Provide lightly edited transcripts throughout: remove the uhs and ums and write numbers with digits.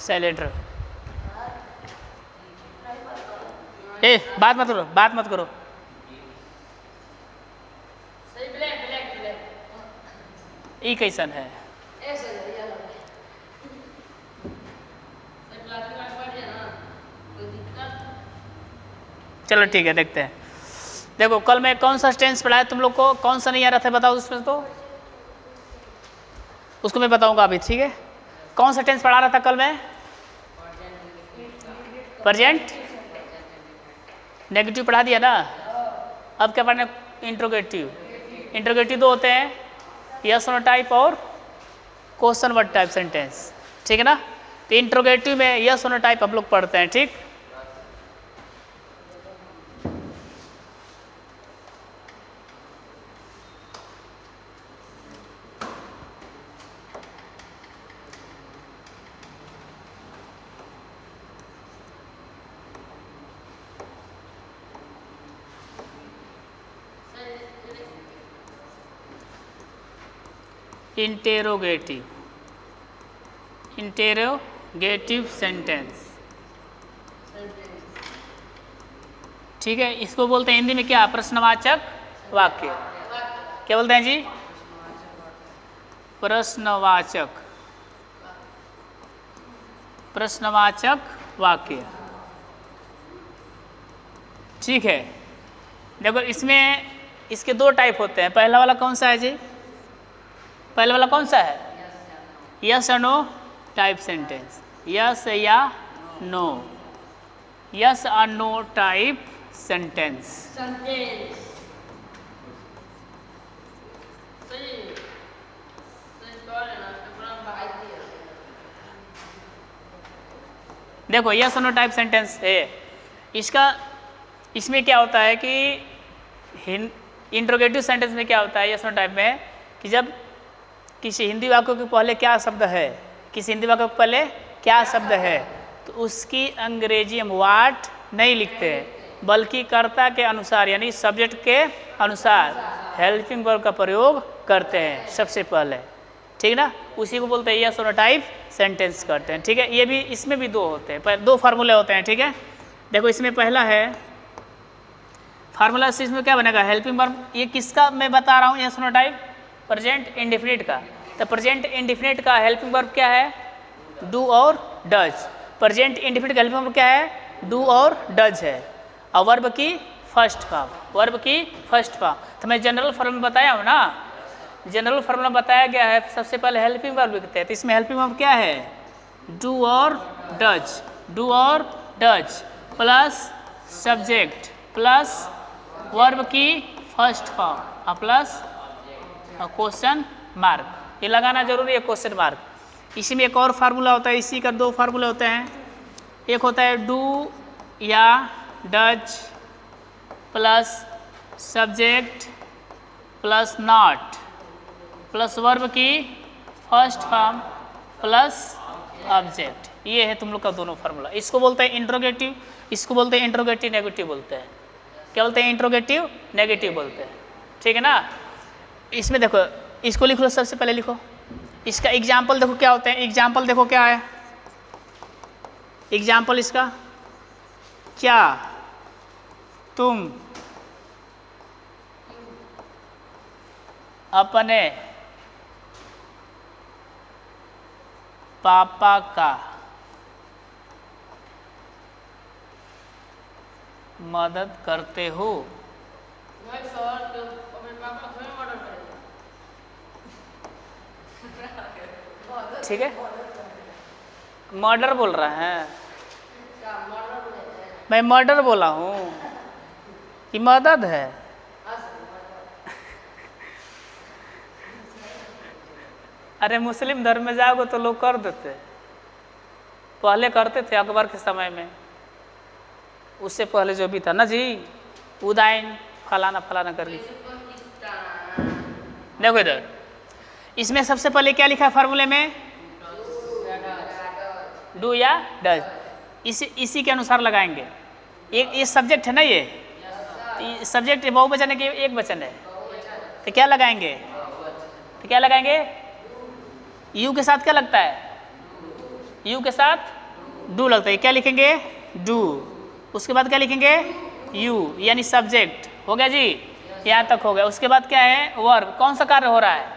Silent रहो। ए बात मत करो, बात मत करो। ई कैसन है? चलो ठीक है, देखते हैं। देखो कल मैं कौन सा टेंस पढ़ाया तुम लोग को, कौन सा नहीं आ रहा था बताओ उसमें, तो उसको मैं बताऊंगा अभी, ठीक है। कौन सा टेंस पढ़ा रहा था कल मैं? प्रेजेंट नेगेटिव पढ़ा दिया ना। अब क्या पढ़ना? इंट्रोगेटिव। इंट्रोगेटिव दो होते हैं, यस नो टाइप और क्वेश्चन वर्ड टाइप सेंटेंस, ठीक है ना। तो इंट्रोगेटिव में यस नो टाइप हम लोग पढ़ते हैं, ठीक। इंटेरोगेटिव, इंटेरोगेटिव सेंटेंस, ठीक है। इसको बोलते हैं हिंदी में क्या? प्रश्नवाचक वाक्य। क्या बोलते हैं जी? प्रश्नवाचक, प्रश्नवाचक वाक्य, ठीक है। देखो इसमें इसके दो टाइप होते हैं। पहला वाला कौन सा है जी? पहले वाला कौन सा है? यस या नो टाइप सेंटेंस, यस या नो, यस और नो टाइप सेंटेंस। देखो यस और नो टाइप सेंटेंस है इसका। इसमें क्या होता है कि इंट्रोगेटिव सेंटेंस में क्या होता है यस नो टाइप में, कि जब किसी हिंदी वाक्य के पहले क्या शब्द है, किसी हिंदी वाक्य के पहले क्या शब्द है, तो उसकी अंग्रेजी हम वाट नहीं लिखते हैं, बल्कि कर्ता के अनुसार यानी सब्जेक्ट के अनुसार हेल्पिंग वर्ब का प्रयोग करते हैं सबसे पहले, ठीक ना। उसी को बोलते हैं यस और नो टाइप सेंटेंस करते हैं, ठीक है। ये भी, इसमें भी दो होते हैं, दो फार्मूले होते हैं, ठीक है। देखो इसमें पहला है फार्मूला, इसमें क्या बनेगा? Helping verb. ये किसका मैं बता रहा हूँ? Yes no type present indefinite का। तो प्रेजेंट इंडेफिनिट का हेल्पिंग वर्ब क्या है? डू और डज। प्रेजेंट इंडेफिनिट का हेल्पिंग वर्ब क्या है? डू और डज है। और वर्ब की फर्स्ट फॉर्म, वर्ब की फर्स्ट फॉर्म। तो मैं जनरल फॉर्म में बताया हूँ ना, जनरल फॉर्मूला बताया गया है। सबसे पहले हेल्पिंग वर्ब लिखते हैं, तो इसमें हेल्पिंग वर्ब क्या है? डू और डज, डू और does plus subject plus verb की first form plus question mark. ये लगाना जरूरी है, क्वेश्चन मार्क। इसी में एक और फार्मूला होता है, इसी का दो फार्मूले होते हैं। एक होता है डू या does plus subject plus not plus verb की फर्स्ट फॉर्म प्लस ऑब्जेक्ट। ये है तुम लोग का दोनों फार्मूला। इसको बोलते हैं इंट्रोगेटिव, इसको बोलते हैं इंट्रोगेटिव नेगेटिव बोलते हैं। क्या बोलते हैं? इंट्रोगेटिव नेगेटिव बोलते हैं, ठीक है ना। इसमें देखो, इसको लिख लो, सबसे पहले लिखो इसका एग्जाम्पल। देखो क्या होते हैं एग्जाम्पल, देखो क्या है एग्जाम्पल इसका। क्या तुम अपने पापा का मदद करते हो? ठीक है, मर्डर बोल रहे हैं, मैं मर्डर बोला हूँ कि मदद है? अरे मुस्लिम धर्म में जाओगे तो लोग कर देते, पहले करते थे अकबर के समय में, उससे पहले जो भी था ना जी, उदाइन फलाना फलाना करके। देखो इधर, इसमें सबसे पहले क्या लिखा है फार्मूले में? डू या डज। इसी के अनुसार लगाएंगे। ये सब्जेक्ट है ना, ये सब्जेक्ट बहुवचन है कि एक वचन है? तो क्या लगाएंगे? यू के साथ क्या लगता है? यू के साथ डू लगता है, क्या लिखेंगे डू, उसके बाद क्या लिखेंगे यू यानी सब्जेक्ट, हो गया जी, यहाँ तक हो गया। उसके बाद क्या है वर्ब, कौन सा कार्य हो रहा है,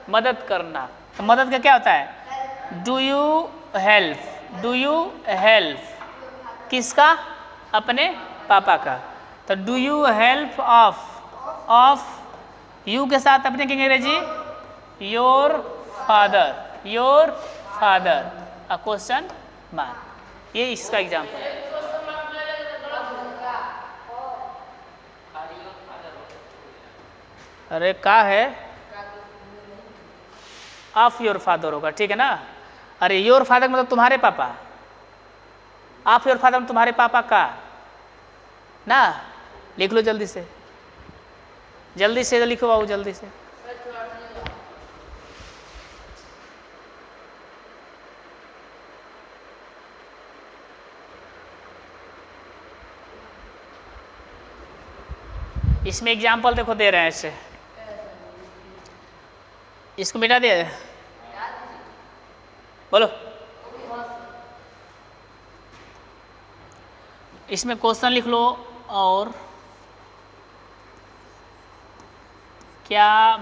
मदद करना, तो मदद का क्या होता है do you help, do you help किसका, अपने पापा का, तो do you help of you के साथ अपने क्या अंग्रेजी your father a question mark, ये इसका एग्जाम्पल है। अरे का है ऑफ योर फादर होगा, ठीक है ना। अरे योर फादर मतलब तुम्हारे पापा, ऑफ योर फादर तुम्हारे पापा का ना, लिख लो जल्दी से लिखो बाबू जल्दी से। इसमें एग्जाम्पल देखो दे रहे हैं ऐसे, इसको मिटा दिया बोलो। इसमें क्वेश्चन लिख लो, और क्या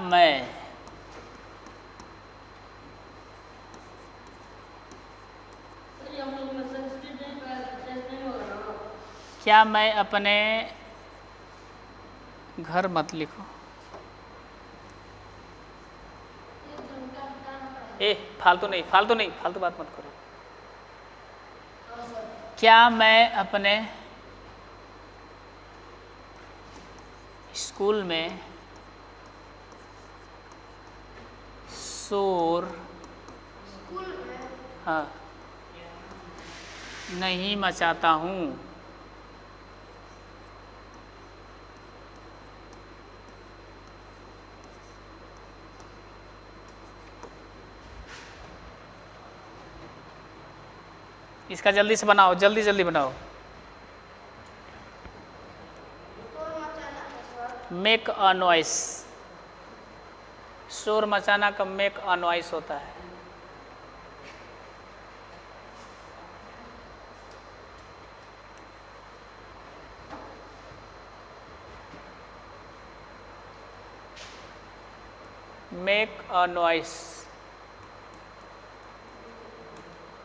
मैं अपने घर मत लिखो, फालतू बात मत करो। क्या मैं अपने स्कूल में शोर हाँ नहीं मचाता हूँ, इसका जल्दी से बनाओ, जल्दी बनाओ। मेक अ नॉइस, शोर मचाना का मेक अ नॉइस होता है। मेक अ नॉइस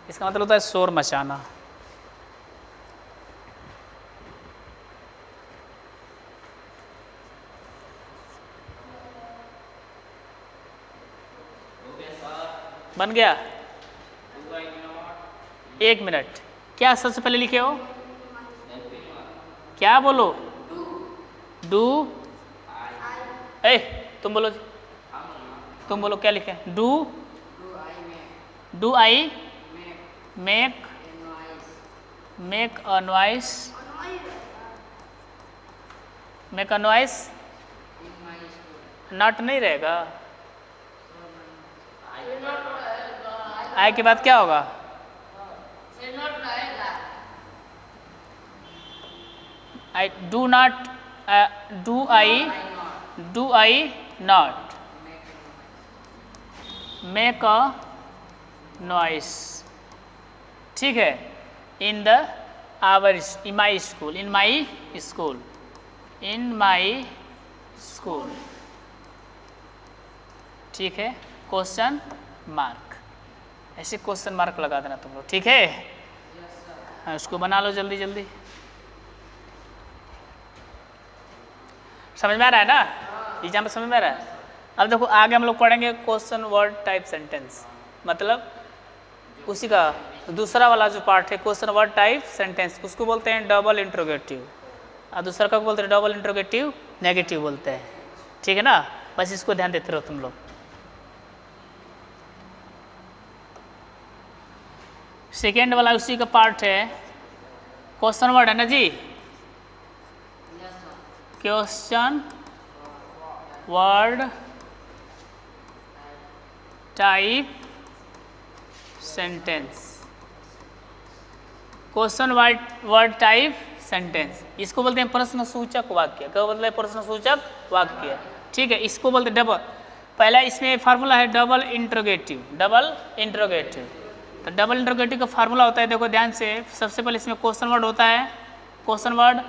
इसका मतलब होता है शोर मचाना। बन गया, 1 मिनट। क्या सबसे पहले लिखे हो, क्या बोलो डू, तुम बोलो क्या लिखे, do I make a noise not नहीं रहेगा, आई के बाद क्या होगा, I do I not make a noise, ठीक है, इन माई स्कूल, ठीक है, क्वेश्चन मार्क, ऐसे क्वेश्चन मार्क लगा देना तुम लोग, ठीक है। हाँ, उसको बना लो जल्दी समझ में आ रहा है ना, एग्जाम में समझ में आ रहा है। अब देखो आगे हम लोग पढ़ेंगे क्वेश्चन वर्ड टाइप सेंटेंस, मतलब उसी का दूसरा वाला जो पार्ट है क्वेश्चन वर्ड टाइप सेंटेंस, उसको बोलते हैं डबल इंट्रोगेटिव, और दूसरा का बोलते हैं डबल इंट्रोगेटिव नेगेटिव बोलते हैं, ठीक है ना। बस इसको ध्यान देते रहो तुम लोग। सेकेंड वाला उसी का पार्ट है, क्वेश्चन वर्ड है ना जी, question word type sentence, question word type sentence, इसको बोलते हैं प्रश्नसूचक वाक्य। क्या बोलते हैं, प्रश्नसूचक वाक्य, ठीक है। इसको बोलते हैं डबल, पहला इसमें फार्मूला है डबल इंट्रोगेटिव, तो डबल इंटरोगेटिव का फार्मूला होता है, देखो ध्यान से, सबसे पहले इसमें क्वेश्चन वर्ड होता है, question word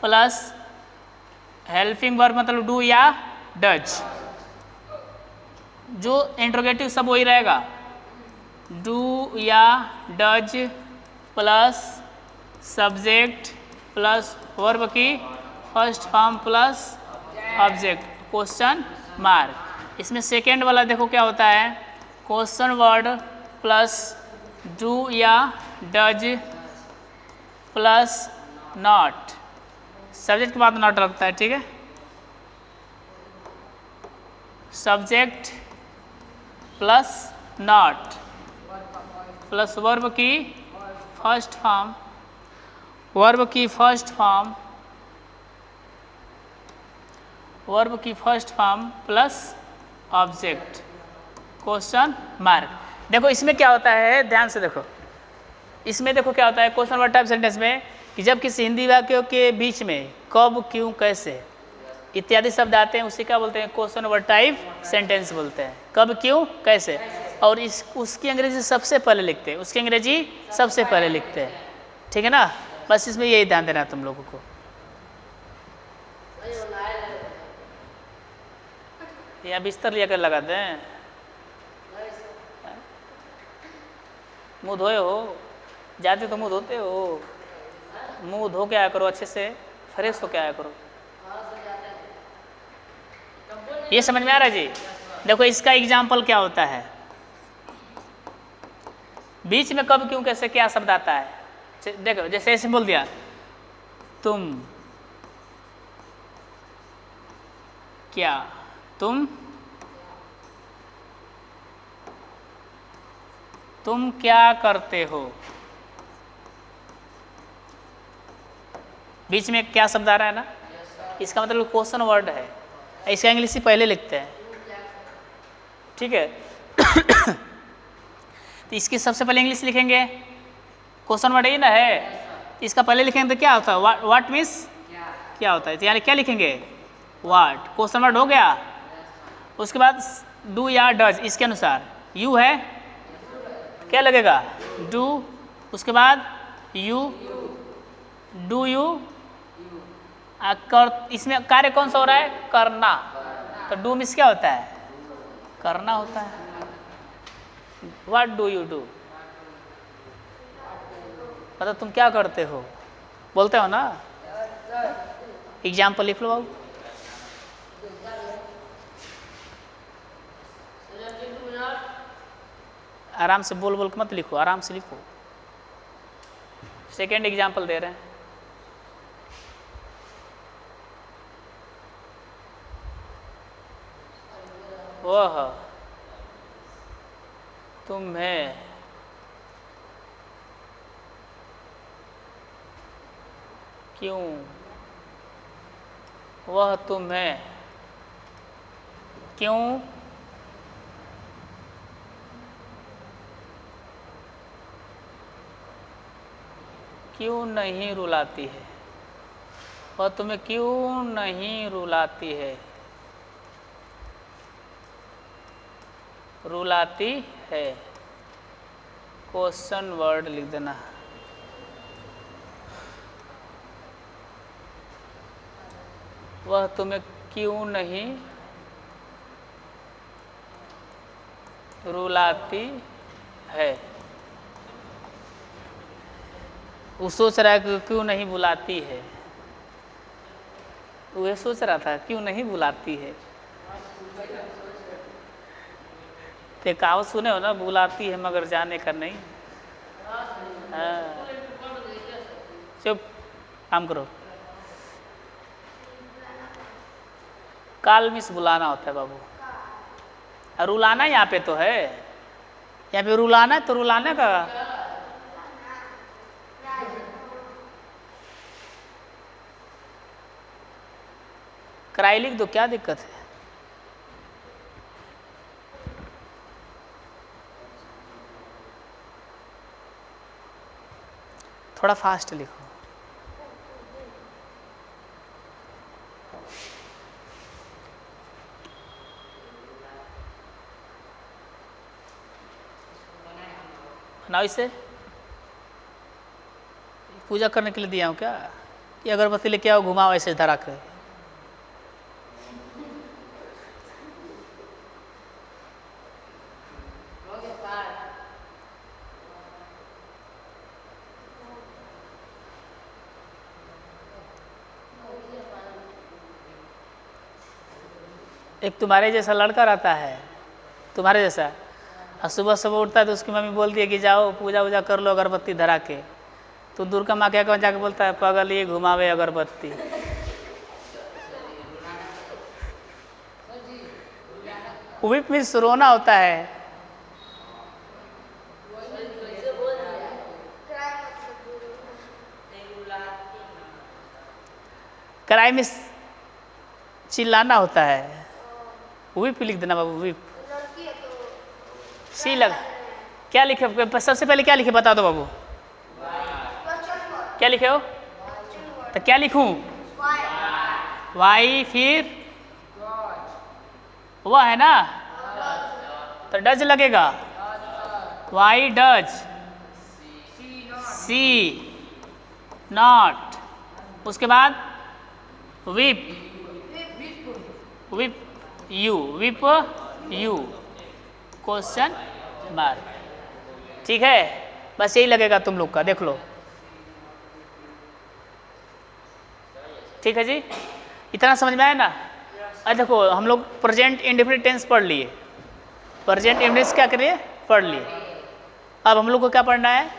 plus helping verb मतलब डू या डज, जो इंटरोगेटिव सब वही रहेगा, डू या does plus subject plus verb की first form plus object question mark. इसमें सेकेंड वाला देखो क्या होता है, क्वेश्चन वर्ड प्लस डू या डज प्लस नॉट, सब्जेक्ट के बाद नॉट लगता है, ठीक है, subject plus not plus verb की फर्स्ट फॉर्म, वर्ब की फर्स्ट फॉर्म, वर्ब की first form plus object question mark. देखो इसमें क्या होता है, ध्यान से देखो, इसमें देखो क्या होता है क्वेश्चन वर्ड टाइप सेंटेंस में, कि जब किसी हिंदी वाक्यों के बीच में कब क्यों कैसे इत्यादि शब्द आते हैं उसे क्या बोलते हैं, क्वेश्चन वर्ड टाइप सेंटेंस बोलते हैं, कब क्यों कैसे, और इस उसकी अंग्रेजी सबसे पहले लिखते हैं, उसकी अंग्रेजी सबसे पहले लिखते हैं, ठीक है ना, बस इसमें यही ध्यान देना है तुम लोगों को। यहाँ बिस्तर लिया कर लगा दें, मुंह धोए हो, जाते तो मुंह धोते हो, मुंह धो के आया करो, अच्छे से फ्रेश हो के आया करो, ये समझ में आ रहा है जी। देखो इसका एग्जाम्पल क्या होता है, बीच में कब क्यों कैसे क्या शब्द आता है, देखो जैसे ऐसे बोल दिया, तुम क्या, तुम क्या करते हो, बीच में क्या शब्द आ रहा है ना, इसका मतलब क्वेश्चन वर्ड है, इसका इंग्लिश ही पहले लिखते हैं, ठीक है। तो इसकी सबसे पहले इंग्लिश लिखेंगे, क्वेश्चन वर्ड ही ना है, इसका पहले लिखेंगे तो क्या होता है, व्हाट मीन्स क्या होता है, तो यानी क्या लिखेंगे, व्हाट, क्वेश्चन वर्ड हो गया, उसके बाद डू या डज, इसके अनुसार यू है, क्या लगेगा, डू, उसके बाद यू, डू यू, कर, इसमें कार्य कौन सा हो रहा है, करना, तो डू मीन्स क्या होता है, करना होता है, व्हाट डू यू डू, मतलब तुम क्या करते हो, बोलते हो ना, एग्जाम्पल लिख लो बाबू, आराम से बोल बोल के मत लिखो, आराम से लिखो, सेकेंड एग्जाम्पल दे रहे हैं, वह तुम्हें क्यों, वह तुम्हें क्यों क्यों नहीं रुलाती है, वह तुम्हें क्यों नहीं रुलाती है, रुलाती है, क्वेश्चन वर्ड लिख देना, वह तुम्हें क्यों नहीं रुलाती है, वो सोच रहा है कि क्यों नहीं बुलाती है, वह सोच रहा था क्यों नहीं बुलाती है, तो कहावत सुने हो ना, बुलाती है मगर जाने का नहीं, हाँ, चुप, काम करो, काल मिस बुलाना होता है बाबू, और रुलाना यहाँ पे तो है, यहाँ पे रुलाना है तो रुलाने का, क्राई लिख दो, क्या दिक्कत है, थोड़ा फास्ट लिखो, ना इसे पूजा करने के लिए दिया हूँ क्या? ये अगरबत्ती लेके आओ, घुमाओ ऐसे धरा के। एक तुम्हारे जैसा लड़का रहता है, तुम्हारे जैसा, और सुबह सुबह उठता है तो उसकी मम्मी बोलती है कि जाओ पूजा वूजा कर लो अगरबत्ती धरा के, तो दूर का माँ क्या जाके बोलता है पागल ये घुमावे अगरबत्ती। विप मीन्स रोना होता है। क्राई मीन्स चिल्लाना होता है। विप लिख देना बाबू, विप। सी लग क्या लिखे? सबसे पहले क्या लिखे बता दो बाबू, क्या लिखे हो? तो क्या लिखूं? वाई, फिर वह है ना, तो डज लगेगा। वाई डज, सी नॉट, उसके बाद whip, whip you, whip you question mark. ठीक है, बस यही लगेगा तुम लोग का, देख लो। ठीक है जी, इतना समझ में आया ना? अब देखो हम लोग प्रेजेंट इंडेफिनिट टेंस पढ़ लिए, प्रेजेंट इंडेफिनिट क्या करिए पढ़ लिए। अब हम लोग को क्या पढ़ना है?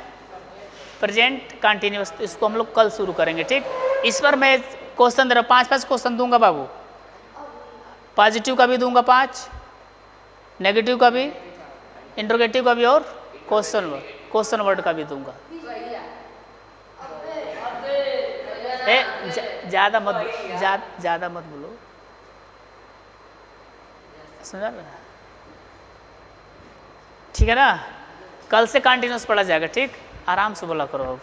Present continuous. इसको हम लोग कल शुरू करेंगे। ठीक, इस पर मैं क्वेश्चन दे रहा हूँ, 5 क्वेश्चन दूंगा बाबू। पॉजिटिव का भी दूंगा 5, नेगेटिव का भी, इंट्रोगेटिव का भी, और क्वेश्चन वर्ड का भी दूंगा। ज्यादा मत बोलो, समझा ना? ठीक है ना? कल से कंटिन्यूस पढ़ा जाएगा। ठीक, आराम से बोला करो अब।